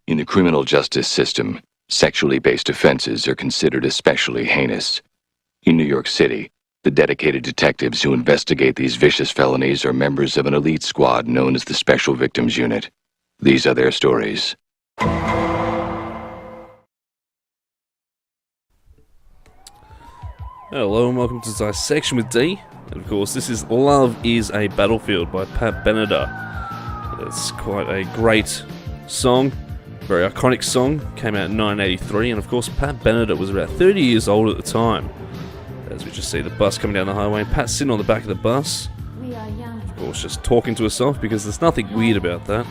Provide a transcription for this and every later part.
In the criminal justice system, sexually based offenses are considered especially heinous. In New York City, the dedicated detectives who investigate these vicious felonies are members of an elite squad known as the Special Victims Unit. These are their stories. Hello and welcome to Dissection with D. And of course, this is Love is a Battlefield by Pat Benatar. It's quite a great song, very iconic song, came out in 1983, and of course Pat Benatar was about 30 years old at the time. As we just see the bus coming down the highway, and Pat's sitting on the back of the bus, of course just talking to herself, because there's nothing weird about that.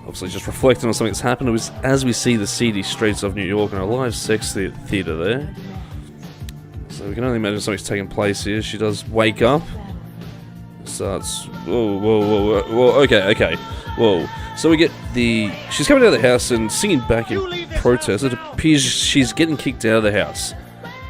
Obviously just reflecting on something that's happened. It was as we see the seedy streets of New York and a live sex theatre there. So we can only imagine something's taking place here. She does wake up. Starts... Whoa, okay. Whoa. So we get the... She's coming out of the house and singing back in protest. It appears she's getting kicked out of the house.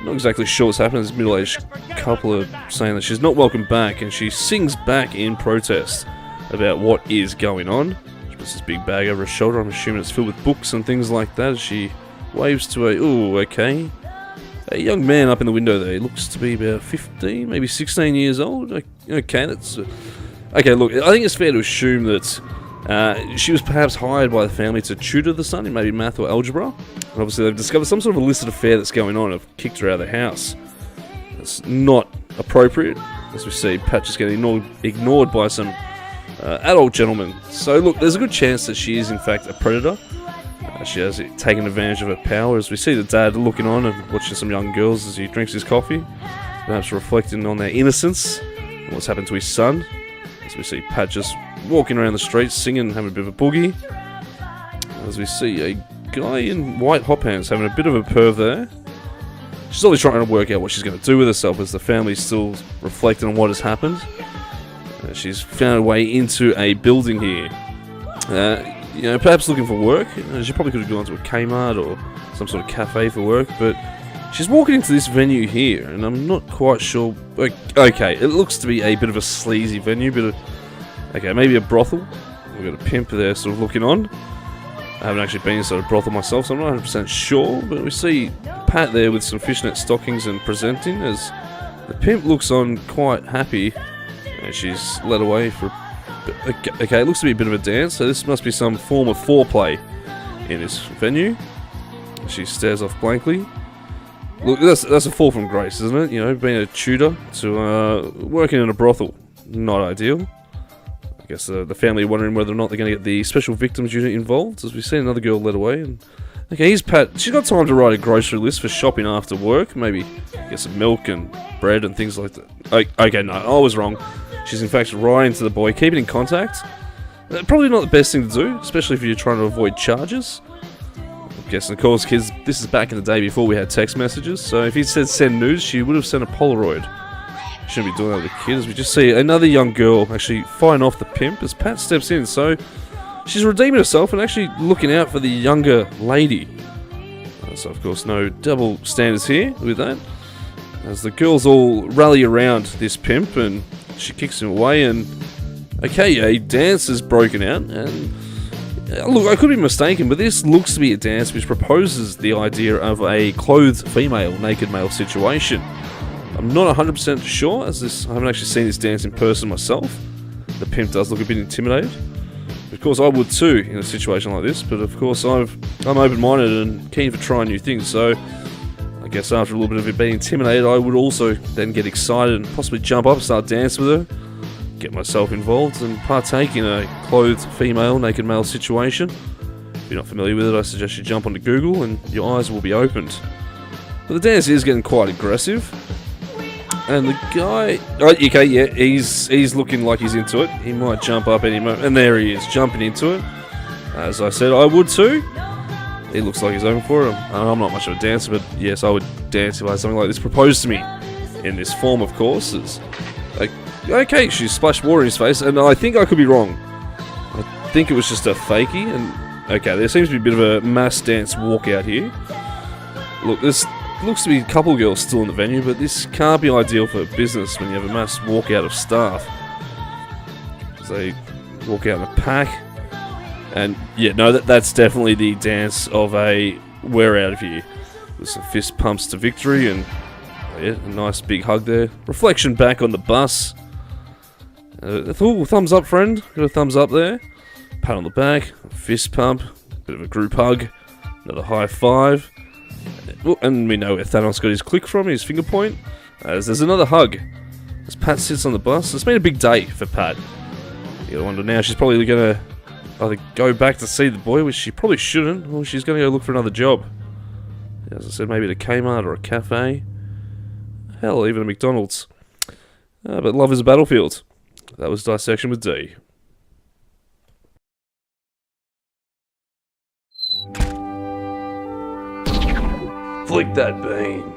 Not exactly sure what's happening. This middle-aged couple are saying that she's not welcome back, and she sings back in protest about what is going on. She puts this big bag over her shoulder. I'm assuming it's filled with books and things like that as she waves to a young man up in the window there. He looks to be about 15, maybe 16 years old. Okay, that's... Okay, look, I think it's fair to assume that she was perhaps hired by the family to tutor the son in maybe math or algebra. And obviously they've discovered some sort of illicit affair that's going on and have kicked her out of the house. That's not appropriate. As we see, Pat just getting ignored by some adult gentlemen. So look, there's a good chance that she is in fact a predator. She has taken advantage of her power, as we see the dad looking on and watching some young girls as he drinks his coffee, perhaps reflecting on their innocence and what's happened to his son. As we see Pat just walking around the streets, singing, having a bit of a boogie. As we see a guy in white hop pants having a bit of a perv there. She's always trying to work out what she's going to do with herself as the family's still reflecting on what has happened. She's found her way into a building here. Perhaps looking for work. She probably could have gone to a Kmart or some sort of cafe for work, but she's walking into this venue here, and I'm not quite sure. Okay, it looks to be a bit of a sleazy venue, maybe a brothel. We've got a pimp there sort of looking on. I haven't actually been inside a brothel myself, so I'm not 100% sure, but we see Pat there with some fishnet stockings and presenting, as the pimp looks on quite happy, and she's led away for... Okay, it looks to be a bit of a dance, so this must be some form of foreplay in this venue. She stares off blankly. Look, that's a fall from grace, isn't it? You know, being a tutor to working in a brothel. Not ideal. I guess the family are wondering whether or not they're going to get the Special Victims Unit involved, as we see another girl led away. And okay, here's Pat. She's got time to write a grocery list for shopping after work. Maybe get some milk and bread and things like that. Okay, no, I was wrong. She's in fact writing to the boy, keeping in contact. Probably not the best thing to do, especially if you're trying to avoid charges. I guess, of course, kids, this is back in the day before we had text messages, so if he said send news, she would have sent a Polaroid. Shouldn't be doing that with the kids. We just see another young girl actually fighting off the pimp as Pat steps in, so she's redeeming herself and actually looking out for the younger lady. So, of course, no double standards here with that. As the girls all rally around this pimp, and she kicks him away, and okay, a dance has broken out, and look, I could be mistaken, but this looks to be a dance which proposes the idea of a clothed female, naked male situation. I'm not 100% sure, as I haven't actually seen this dance in person myself. The pimp does look a bit intimidated. Of course, I would too in a situation like this, but of course I'm open-minded and keen for trying new things, so I guess after a little bit of it being intimidated, I would also then get excited and possibly jump up and start dancing with her, get myself involved and partake in a clothed female, naked male situation. If you're not familiar with it, I suggest you jump onto Google and your eyes will be opened. But the dance is getting quite aggressive, and the guy, okay, yeah, he's looking like he's into it. He might jump up any moment, and there he is, jumping into it. As I said, I would too. He looks like he's open for it. I'm not much of a dancer, but yes, I would dance if I had something like this proposed to me. In this form, of course. Okay, she splashed water in his face, and I think I could be wrong. I think it was just a fakie, and okay, there seems to be a bit of a mass dance walkout here. Look, this looks to be a couple of girls still in the venue, but this can't be ideal for business when you have a mass walkout of staff. As they walk out in a pack. And yeah, no, that's definitely the dance of a we're out of here. With some fist pumps to victory, and yeah, a nice big hug there. Reflection back on the bus. Thumbs up, friend. Got a thumbs up there. Pat on the back, fist pump, bit of a group hug, another high five. And we know where Thanos got his click from, his finger point. As there's another hug. As Pat sits on the bus, it's been a big day for Pat. You gotta wonder now, she's probably gonna either go back to see the boy, which she probably shouldn't, or she's gonna go look for another job. As I said, maybe at a Kmart or a cafe. Hell, even a McDonald's. But love is a battlefield. That was Dissection with D. Flick that bean.